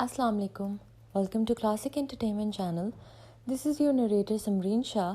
Assalamu alaikum. Welcome to Classic Entertainment Channel. This is your narrator Samreen Shah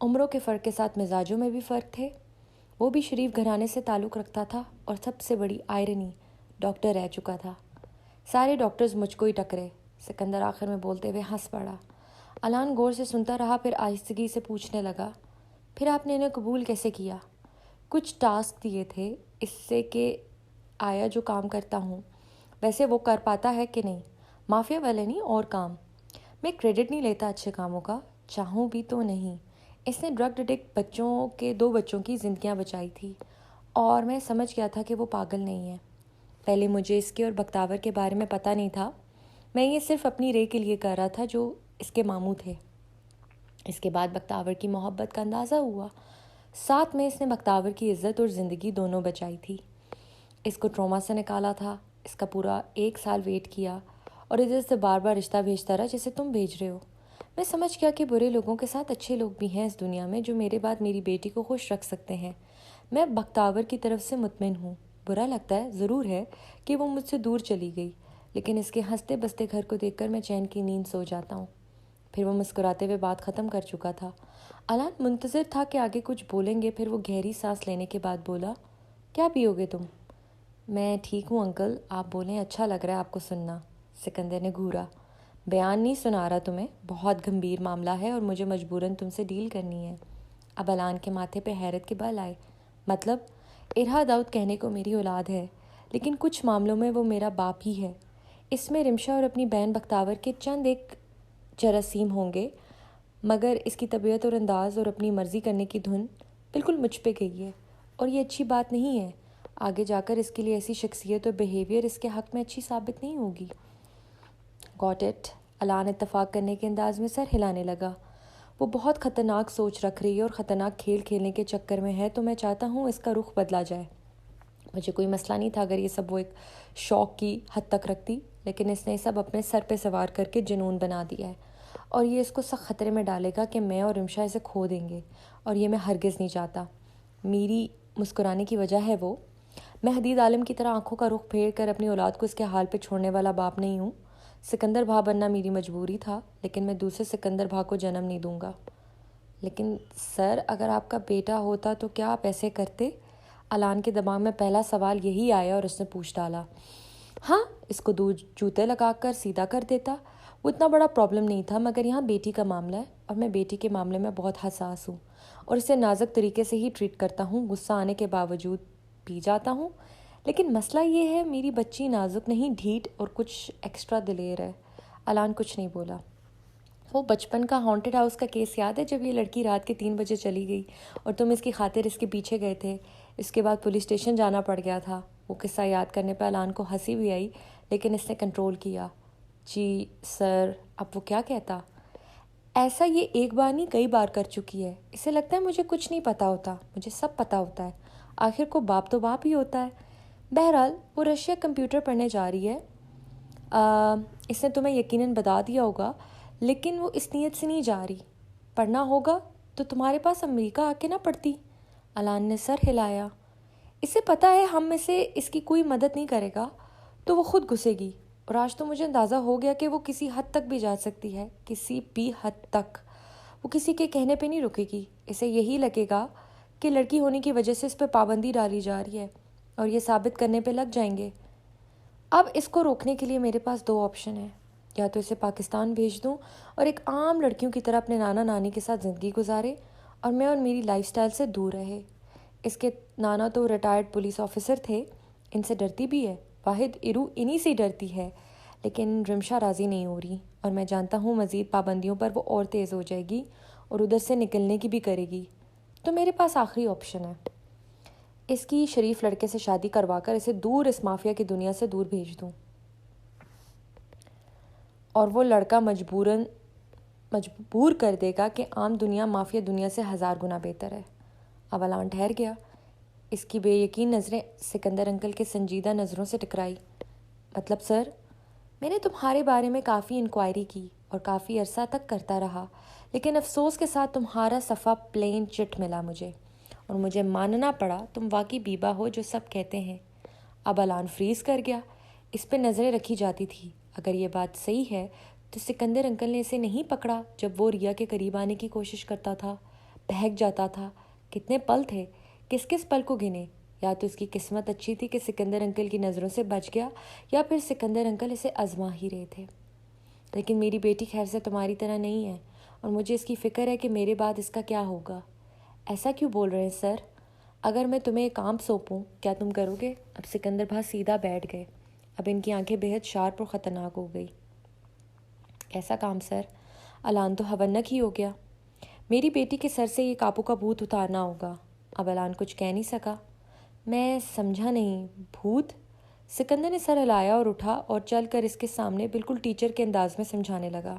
عمروں کے فرق کے ساتھ مزاجوں میں بھی فرق تھے۔ وہ بھی شریف گھرانے سے تعلق رکھتا تھا اور سب سے بڑی آئرنی ڈاکٹر رہ چکا تھا۔ سارے ڈاکٹرز مجھ کو ہی ٹکرے، سکندر آخر میں بولتے ہوئے ہنس پڑا۔ الان غور سے سنتا رہا، پھر آہستگی سے پوچھنے لگا، پھر آپ نے انہیں قبول کیسے کیا؟ کچھ ٹاسک دیے تھے اس سے کہ آیا جو کام کرتا ہوں ویسے وہ کر پاتا ہے کہ نہیں؟ مافیا والے نہیں اور کام۔ میں کریڈٹ نہیں لیتا اچھے کاموں کا، چاہوں بھی تو نہیں۔ اس نے ڈرگ ایڈکٹ دو بچوں کی زندگیاں بچائی تھی اور میں سمجھ گیا تھا کہ وہ پاگل نہیں ہے۔ پہلے مجھے اس کے اور بختاور کے بارے میں پتہ نہیں تھا، میں یہ صرف اپنی رے کے لیے کر رہا تھا جو اس کے ماموں تھے۔ اس کے بعد بختاور کی محبت کا اندازہ ہوا، ساتھ میں اس نے بختاور کی عزت اور زندگی دونوں بچائی تھی۔ اس کو ٹروما سے نکالا تھا، اس کا پورا 1 سال ویٹ کیا اور ادھر سے بار بار رشتہ بھیجتا رہا جسے تم بھیج رہے ہو۔ میں سمجھ گیا کہ برے لوگوں کے ساتھ اچھے لوگ بھی ہیں اس دنیا میں جو میرے بعد میری بیٹی کو خوش رکھ سکتے ہیں۔ میں بختاور کی طرف سے مطمئن ہوں۔ برا لگتا ہے ضرور ہے کہ وہ مجھ سے دور چلی گئی، لیکن اس کے ہنستے بستے گھر کو دیکھ کر میں چین کی نیند سو جاتا ہوں۔ پھر وہ مسکراتے ہوئے بات ختم کر چکا تھا۔ الان منتظر تھا کہ آگے کچھ بولیں گے، پھر وہ گہری سانس لینے کے بعد بولا، کیا پیو گے تم؟ میں ٹھیک ہوں انکل، آپ بولیں، اچھا لگ رہا ہے آپ کو سننا۔ سکندر نے گھورا، بیان نہیں سنا رہا تمہیں، بہت گمبھیر معاملہ ہے اور مجھے مجبوراً تم سے ڈیل کرنی ہے۔ اب الان کے ماتھے پہ حیرت کے بال آئے۔ مطلب ارہا داؤد کہنے کو میری اولاد ہے، لیکن کچھ معاملوں میں وہ میرا باپ ہی ہے۔ اس میں رمشا اور اپنی بہن بختاور کے چند ایک جراثیم ہوں گے، مگر اس کی طبیعت اور انداز اور اپنی مرضی کرنے کی دھن بالکل مجھ پہ گئی ہے، اور یہ اچھی بات نہیں ہے۔ آگے جا کر اس کے لیے ایسی شخصیت اور بیہیویئر اس کے حق میں اچھی ثابت نہیں ہوگی۔ Got it. الان اتفاق کرنے کے انداز میں سر ہلانے لگا۔ وہ بہت خطرناک سوچ رکھ رہی ہے اور خطرناک کھیل کھیلنے کے چکر میں ہے، تو میں چاہتا ہوں اس کا رخ بدلا جائے۔ مجھے کوئی مسئلہ نہیں تھا اگر یہ سب وہ ایک شوق کی حد تک رکھتی، لیکن اس نے سب اپنے سر پہ سوار کر کے جنون بنا دیا ہے، اور یہ اس کو سخت خطرے میں ڈالے گا کہ میں اور رمشا اسے کھو دیں گے، اور یہ میں ہرگز نہیں چاہتا۔ میری مسکرانے کی وجہ ہے وہ، میں حدید عالم کی طرح آنکھوں کا رخ پھیر کر اپنی اولاد کو اس کے حال پہ چھوڑنے والا باپ نہیں ہوں۔ سکندر بھا بننا میری مجبوری تھا، لیکن میں دوسرے سکندر بھا کو جنم نہیں دوں گا۔ لیکن سر، اگر آپ کا بیٹا ہوتا تو کیا آپ ایسے کرتے؟ الان کے دماغ میں پہلا سوال یہی آیا اور اس نے پوچھ ڈالا۔ ہاں، اس کو 2 جوتے لگا کر سیدھا کر دیتا، وہ اتنا بڑا پرابلم نہیں تھا، مگر یہاں بیٹی کا معاملہ ہے اور میں بیٹی کے معاملے میں بہت حساس ہوں اور اسے نازک طریقے سے ہی ٹریٹ کرتا ہوں، غصہ آنے کے باوجود پی جاتا ہوں۔ لیکن مسئلہ یہ ہے میری بچی نازک نہیں، ڈھیٹ اور کچھ ایکسٹرا دلیر ہے۔ الان کچھ نہیں بولا۔ وہ بچپن کا ہانٹڈ ہاؤس کا کیس یاد ہے جب یہ لڑکی رات کے 3 بجے چلی گئی اور تم اس کی خاطر اس کے پیچھے گئے تھے؟ اس کے بعد پولیس اسٹیشن جانا پڑ گیا تھا۔ وہ قصہ یاد کرنے پہ الان کو ہنسی بھی آئی، لیکن اس نے کنٹرول کیا۔ جی سر، اب وہ کیا کہتا؟ ایسا یہ ایک بار نہیں کئی بار کر چکی ہے۔ اسے لگتا ہے مجھے کچھ نہیں پتہ ہوتا، مجھے سب پتہ ہوتا ہے۔ آخر کو باپ تو باپ ہی ہوتا ہے۔ بہرحال وہ رشیا کمپیوٹر پڑھنے جا رہی ہے، اس نے تمہیں یقیناً بتا دیا ہوگا، لیکن وہ اس نیت سے نہیں جا رہی۔ پڑھنا ہوگا تو تمہارے پاس امریکہ آ کے نہ پڑھتی؟ الان نے سر ہلایا۔ اسے پتہ ہے ہم میں سے اس کی کوئی مدد نہیں کرے گا تو وہ خود گھسے گی، اور آج تو مجھے اندازہ ہو گیا کہ وہ کسی حد تک بھی جا سکتی ہے، کسی بھی حد تک۔ وہ کسی کے کہنے پہ نہیں رکے گی۔ اسے یہی لگے گا کہ لڑکی ہونے کی وجہ سے اس پہ پابندی ڈالی جا رہی ہے، اور یہ ثابت کرنے پہ لگ جائیں گے۔ اب اس کو روکنے کے لیے میرے پاس 2 آپشن ہیں، یا تو اسے پاکستان بھیج دوں اور ایک عام لڑکیوں کی طرح اپنے نانا نانی کے ساتھ زندگی گزارے اور میں اور میری لائف سٹائل سے دور رہے۔ اس کے نانا تو ریٹائرڈ پولیس آفیسر تھے، ان سے ڈرتی بھی ہے، واحد ارو انہی سے ڈرتی ہے، لیکن رمشا راضی نہیں ہو رہی، اور میں جانتا ہوں مزید پابندیوں پر وہ اور تیز ہو جائے گی اور ادھر سے نکلنے کی بھی کرے گی۔ تو میرے پاس آخری آپشن ہے، اس کی شریف لڑکے سے شادی کروا کر اسے دور اس مافیا کی دنیا سے دور بھیج دوں، اور وہ لڑکا مجبور کر دے گا کہ عام دنیا مافیا دنیا سے 1000 گنا بہتر ہے۔ اب الان ٹھہر گیا۔ اس کی بے یقین نظریں سکندر انکل کے سنجیدہ نظروں سے ٹکرائی۔ مطلب سر، میں نے تمہارے بارے میں کافی انکوائری کی اور کافی عرصہ تک کرتا رہا، لیکن افسوس کے ساتھ تمہارا صفحہ پلین چٹ ملا مجھے، اور مجھے ماننا پڑا تم واقعی بیبا ہو جو سب کہتے ہیں۔ اب الان فریز کر گیا۔ اس پہ نظریں رکھی جاتی تھی۔ اگر یہ بات صحیح ہے تو سکندر انکل نے اسے نہیں پکڑا جب وہ ریا کے قریب آنے کی کوشش کرتا تھا۔ بہک جاتا تھا۔ کتنے پل تھے، کس کس پل کو گنے؟ یا تو اس کی قسمت اچھی تھی کہ سکندر انکل کی نظروں سے بچ گیا، یا پھر سکندر انکل اسے آزما ہی رہے تھے۔ لیکن میری بیٹی خیر سے تمہاری طرح نہیں ہے، اور مجھے اس کی فکر ہے کہ میرے بعد اس کا کیا ہوگا۔ ایسا کیوں بول رہے ہیں سر؟ اگر میں تمہیں ایک کام سونپوں کیا تم کرو گے؟ اب سکندر بھائی سیدھا بیٹھ گئے۔ اب ان کی آنکھیں بہت شارپ اور خطرناک ہو گئی۔ کیسا کام سر؟ الان تو ہونک ہی ہو گیا۔ میری بیٹی کے سر سے یہ کاپو کا بھوت اتارنا ہوگا۔ اب الان کچھ کہہ نہیں سکا۔ میں سمجھا نہیں، بھوت؟ سکندر نے سر ہلایا اور اٹھا اور چل کر اس کے سامنے بالکل ٹیچر کے انداز میں سمجھانے لگا۔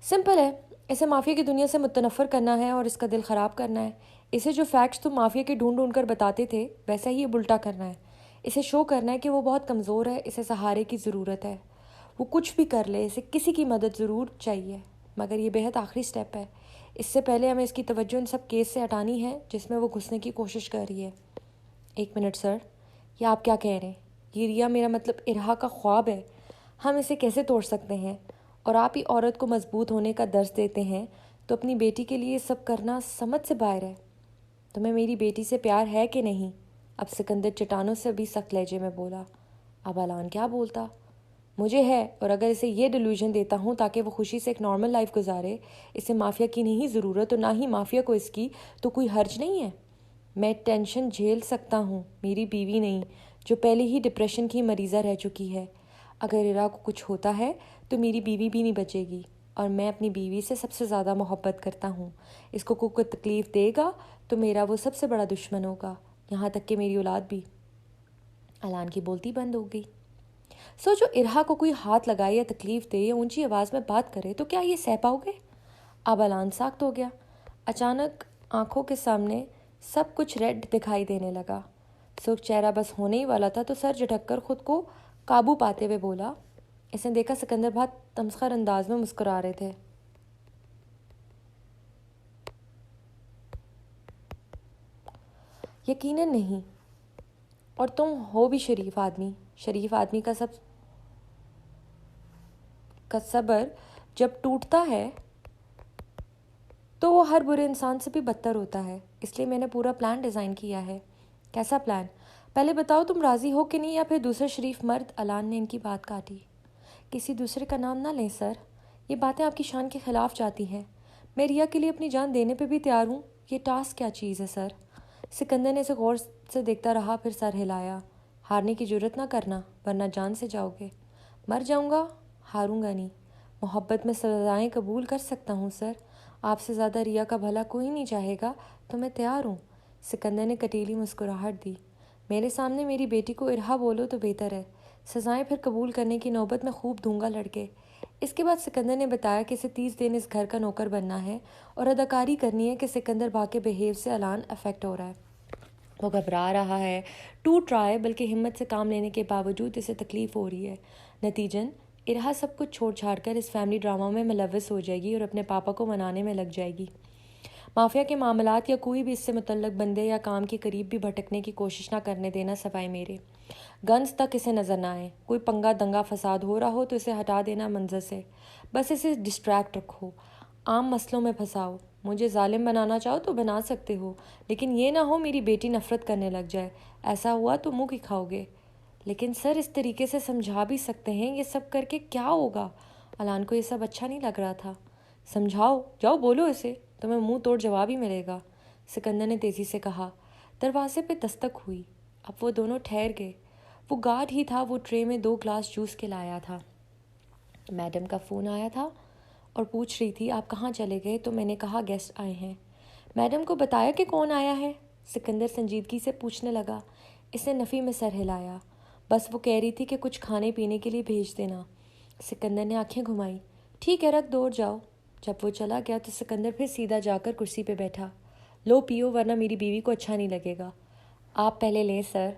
سمپل ہے، اسے مافیا کی دنیا سے متنفر کرنا ہے اور اس کا دل خراب کرنا ہے۔ اسے جو فیکٹس تم مافیا کے ڈھونڈ ڈھونڈ کر بتاتے تھے ویسا ہی اب الٹا کرنا ہے۔ اسے شو کرنا ہے کہ وہ بہت کمزور ہے، اسے سہارے کی ضرورت ہے۔ وہ کچھ بھی کر لے، اسے کسی کی مدد ضرور چاہیے، مگر یہ بہت آخری سٹیپ ہے۔ اس سے پہلے ہمیں اس کی توجہ ان سب کیس سے ہٹانی ہے جس میں وہ گھسنے کی کوشش کر رہی ہے۔ ایک منٹ سر، یہ آپ کیا کہہ رہے ہیں؟ یہ ریا میرا مطلب ارہا کا خواب ہے، ہم اسے کیسے توڑ سکتے ہیں؟ اور آپ ہی عورت کو مضبوط ہونے کا درس دیتے ہیں تو اپنی بیٹی کے لیے سب کرنا سمجھ سے باہر ہے۔ تمہیں میری بیٹی سے پیار ہے کہ نہیں؟ اب سکندر چٹانوں سے بھی سخت لہجے میں بولا۔ اب الان کیا بولتا؟ مجھے ہے، اور اگر اسے یہ ڈیلیوژن دیتا ہوں تاکہ وہ خوشی سے ایک نارمل لائف گزارے، اسے مافیا کی نہیں ضرورت اور نہ ہی مافیا کو اس کی، تو کوئی حرج نہیں ہے۔ میں ٹینشن جھیل سکتا ہوں، میری بیوی نہیں، جو پہلے ہی ڈپریشن کی مریضہ رہ چکی ہے۔ اگر ارا کو کچھ ہوتا ہے تو میری بیوی بھی نہیں بچے گی، اور میں اپنی بیوی سے سب سے زیادہ محبت کرتا ہوں۔ اس کو کوئی تکلیف دے گا تو میرا وہ سب سے بڑا دشمن ہوگا، یہاں تک کہ میری اولاد بھی۔ الان کی بولتی بند ہو گئی۔ سوچو، ارہا کو کوئی ہاتھ لگائے یا تکلیف دے یا اونچی آواز میں بات کرے تو کیا یہ سہ پاؤ گے؟ اب الان ساخت ہو گیا۔ اچانک آنکھوں کے سامنے سب کچھ ریڈ دکھائی دینے لگا۔ سرخ چہرہ بس ہونے ہی والا تھا تو سر جھٹک کر خود کو قابو پاتے ہوئے بولا۔ اس نے دیکھا سکندر بہت تمسخر انداز میں مسکرا رہے تھے۔ یقیناً نہیں، اور تم ہو بھی شریف آدمی۔ شریف آدمی کا صبر جب ٹوٹتا ہے تو وہ ہر برے انسان سے بھی بدتر ہوتا ہے، اس لیے میں نے پورا پلان ڈیزائن کیا ہے۔ کیسا پلان؟ پہلے بتاؤ تم راضی ہو کہ نہیں، یا پھر دوسرا شریف مرد؟ الان نے ان کی بات کاٹی۔ کسی دوسرے کا نام نہ لیں سر، یہ باتیں آپ کی شان کے خلاف جاتی ہیں۔ میں ریا کے لیے اپنی جان دینے پہ بھی تیار ہوں۔ یہ ٹاسک کیا چیز ہے سر؟ سکندر نے اسے غور سے دیکھتا رہا، پھر سر ہلایا۔ ہارنے کی جرت نہ کرنا ورنہ جان سے جاؤ گے۔ مر جاؤں گا، ہاروں گا نہیں۔ محبت میں سزائیں قبول کر سکتا ہوں سر، آپ سے زیادہ ریا کا بھلا کوئی نہیں چاہے گا تو میں تیار ہوں۔ سکندر نے کٹیلی مسکراہٹ دی۔ میرے سامنے میری بیٹی کو ارہا بولو تو بہتر ہے، سزائیں پھر قبول کرنے کی نوبت میں خوب دوں گا لڑکے۔ اس کے بعد سکندر نے بتایا کہ اسے 30 دن اس گھر کا نوکر بننا ہے اور اداکاری کرنی ہے کہ سکندر با کے بیہیو سے الان افیکٹ ہو رہا ہے۔ وہ گھبرا رہا ہے، ٹوٹ رہا ہے، بلکہ ہمت سے کام لینے کے باوجود اسے تکلیف ہو رہی ہے۔ نتیجن ارہا سب کچھ چھوڑ چھاڑ کر اس فیملی ڈرامہ میں ملوث ہو جائے گی اور اپنے پاپا کو منانے میں لگ جائے گی۔ مافیا کے معاملات یا کوئی بھی اس سے متعلق بندے یا کام کے قریب بھی بھٹکنے کی کوشش نہ کرنے دینا سوائے میرے۔ گنز تک اسے نظر نہ آئے۔ کوئی پنگا دنگا فساد ہو رہا ہو تو اسے ہٹا دینا منظر سے، بس اسے ڈسٹریکٹ رکھو، عام مسئلوں میں پھنساؤ۔ مجھے ظالم بنانا چاہو تو بنا سکتے ہو، لیکن یہ نہ ہو میری بیٹی نفرت کرنے لگ جائے۔ ایسا ہوا تو منہ کی کھاؤ گے۔ لیکن سر اس طریقے سے سمجھا بھی سکتے ہیں، یہ سب کر کے کیا ہوگا؟ الان کو یہ سب اچھا نہیں لگ رہا تھا۔ سمجھاؤ، جاؤ بولو اسے، تمہیں منہ توڑ جواب ہی ملے گا، سکندر نے تیزی سے کہا۔ دروازے پہ دستک ہوئی۔ اب وہ دونوں ٹھہر گئے۔ وہ گارڈ ہی تھا، وہ ٹرے میں 2 گلاس جوس کے لایا تھا۔ میڈم کا فون آیا تھا اور پوچھ رہی تھی آپ کہاں چلے گئے، تو میں نے کہا گیسٹ آئے ہیں۔ میڈم کو بتایا کہ کون آیا ہے؟ سکندر سنجیدگی سے پوچھنے لگا۔ اس نے نفی میں سر ہلایا۔ بس وہ کہہ رہی تھی کہ کچھ کھانے پینے کے لیے بھیج دینا۔ سکندر نے آنکھیں گھمائی۔ ٹھیک ہے، رکھ دو اور جاؤ۔ جب وہ چلا گیا تو سکندر پھر سیدھا جا کر کرسی پہ بیٹھا۔ لو پیو ورنہ میری بیوی کو اچھا نہیں لگے گا۔ آپ پہلے لیں سر۔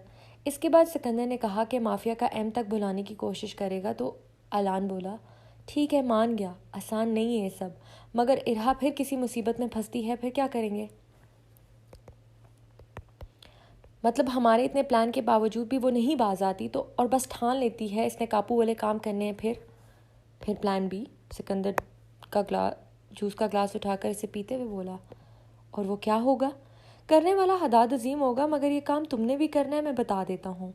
اس کے بعد سکندر نے کہا کہ مافیا کا ایم تک بھلانے کی کوشش کرے گا تو الان بولا ٹھیک ہے، مان گیا، آسان نہیں ہے یہ سب، مگر ارہا پھر کسی مصیبت میں پھنستی ہے پھر کیا کریں گے؟ مطلب ہمارے اتنے پلان کے باوجود بھی وہ نہیں باز آتی تو اور بس ٹھان لیتی ہے اس نے کاپو والے کام کرنے ہیں، پھر پلان بی۔ سکندر کا جوس کا گلاس اٹھا کر اسے پیتے ہوئے بولا، اور وہ کیا ہوگا؟ کرنے والا حداد عظیم ہوگا، مگر یہ کام تم نے بھی کرنا ہے، میں بتا دیتا ہوں۔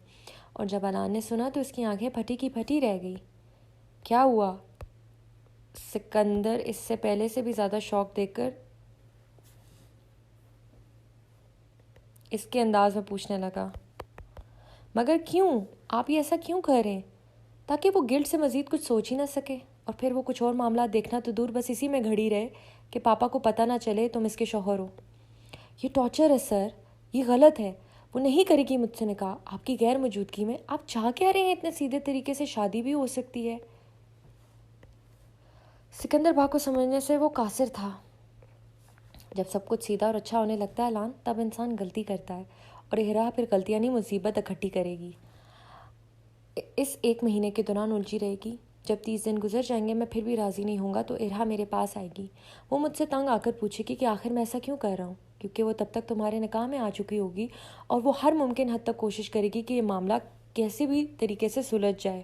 اور جب علان نے سنا تو اس کی آنکھیں پھٹی کی پھٹی رہ گئی۔ کیا ہوا؟ سکندر اس سے پہلے سے بھی زیادہ شوق دیکھ کر اس کے انداز میں پوچھنے لگا۔ مگر کیوں؟ آپ یہ ایسا کیوں کر رہے ہیں؟ تاکہ وہ گلٹ سے مزید کچھ سوچ ہی نہ سکے، اور پھر وہ کچھ اور معاملات دیکھنا تو دور، بس اسی میں گھڑی رہے کہ پاپا کو پتہ نہ چلے تم اس کے شوہر ہو۔ یہ ٹارچر ہے سر، یہ غلط ہے، وہ نہیں کرے گی مجھ سے نکاح آپ کی غیر موجودگی میں۔ آپ چاہ کیا رہے ہیں؟ اتنے سیدھے طریقے سے شادی بھی ہو سکتی ہے۔ سکندر بھائی کو سمجھنے سے وہ قاصر تھا۔ جب سب کچھ سیدھا اور اچھا ہونے لگتا ہے علان، تب انسان غلطی کرتا ہے، اور اہرا پھر غلطیاں نہیں مصیبت اکٹھی کرے گی۔ اس 1 مہینے کے دوران الجھی رہے گی۔ جب 30 دن گزر جائیں گے میں پھر بھی راضی نہیں ہوں گا تو ارہا میرے پاس آئے گی۔ وہ مجھ سے تنگ آ کر پوچھے گی کہ آخر میں ایسا کیوں کر رہا ہوں، کیونکہ وہ تب تک تمہارے نکاح میں آ چکی ہوگی، اور وہ ہر ممکن حد تک کوشش کرے گی کہ یہ معاملہ کیسے بھی طریقے سے سلجھ جائے۔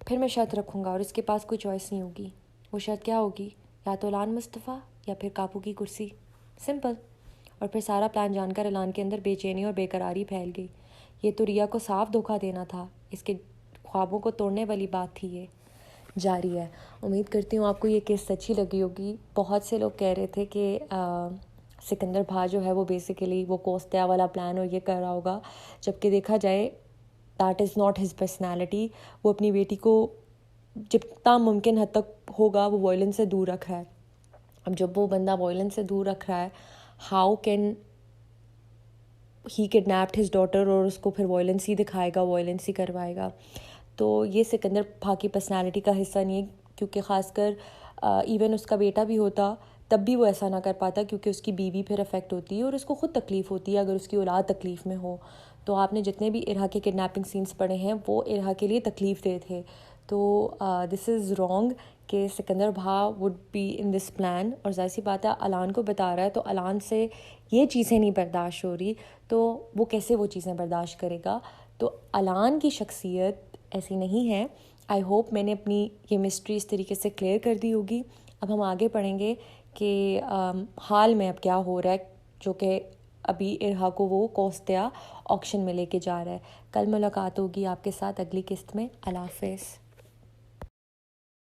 پھر میں شرط رکھوں گا اور اس کے پاس کوئی چوائس نہیں ہوگی۔ وہ شرط کیا ہوگی؟ یا تو علان مصطفیٰ یا پھر کاپو کی کرسی، سمپل۔ اور پھر سارا پلان جان کر علان کے اندر بے چینی اور بے قراری پھیل گئی۔ یہ تو ریا کو صاف دھوکہ دینا تھا، اس کے خوابوں کو توڑنے والی بات تھی۔ یہ جاری ہے۔ امید کرتی ہوں آپ کو یہ کیس اچھی لگی ہوگی۔ بہت سے لوگ کہہ رہے تھے کہ سکندر بھا جو ہے وہ بیسیکلی وہ کوستیا والا پلان اور یہ کر رہا ہوگا، جبکہ دیکھا جائے that is not his personality. وہ اپنی بیٹی کو جتنا ممکن حد تک ہوگا وہ وائلنس سے دور رکھ رہا ہے۔ اب جب وہ بندہ وائلنس سے دور رکھ رہا ہے، how can he kidnapped his daughter, اور اس کو پھر وائلنس ہی دکھائے گا، وائلنس ہی کروائے گا۔ تو یہ سکندر بھا کی پرسنالٹی کا حصہ نہیں ہے، کیونکہ خاص کر ایون اس کا بیٹا بھی ہوتا تب بھی وہ ایسا نہ کر پاتا، کیونکہ اس کی بیوی پھر افیکٹ ہوتی ہے اور اس کو خود تکلیف ہوتی ہے اگر اس کی اولاد تکلیف میں ہو۔ تو آپ نے جتنے بھی ارہا کے کڈنیپنگ سینس پڑھے ہیں وہ ارہا کے لیے تکلیف دہ تھے۔ تو دس از رانگ کہ سکندر بھا would be in this plan, اور ظاہر سی بات ہے علان کو بتا رہا ہے تو علان سے یہ چیزیں نہیں برداشت ہو رہی، تو وہ کیسے وہ چیزیں برداشت کرے گا؟ تو علان کی شخصیت ایسی نہیں ہے۔ آئی ہوپ میں نے اپنی یہ مسٹری اس طریقے سے کلیئر کر دی ہوگی۔ اب ہم آگے پڑھیں گے کہ حال میں اب کیا ہو رہا ہے، جو کہ ابھی ارہا کو وہ کوستیا آکشن میں لے کے جا رہا ہے۔ کل ملاقات ہوگی آپ کے ساتھ اگلی قسط میں۔ اللہ حافظ۔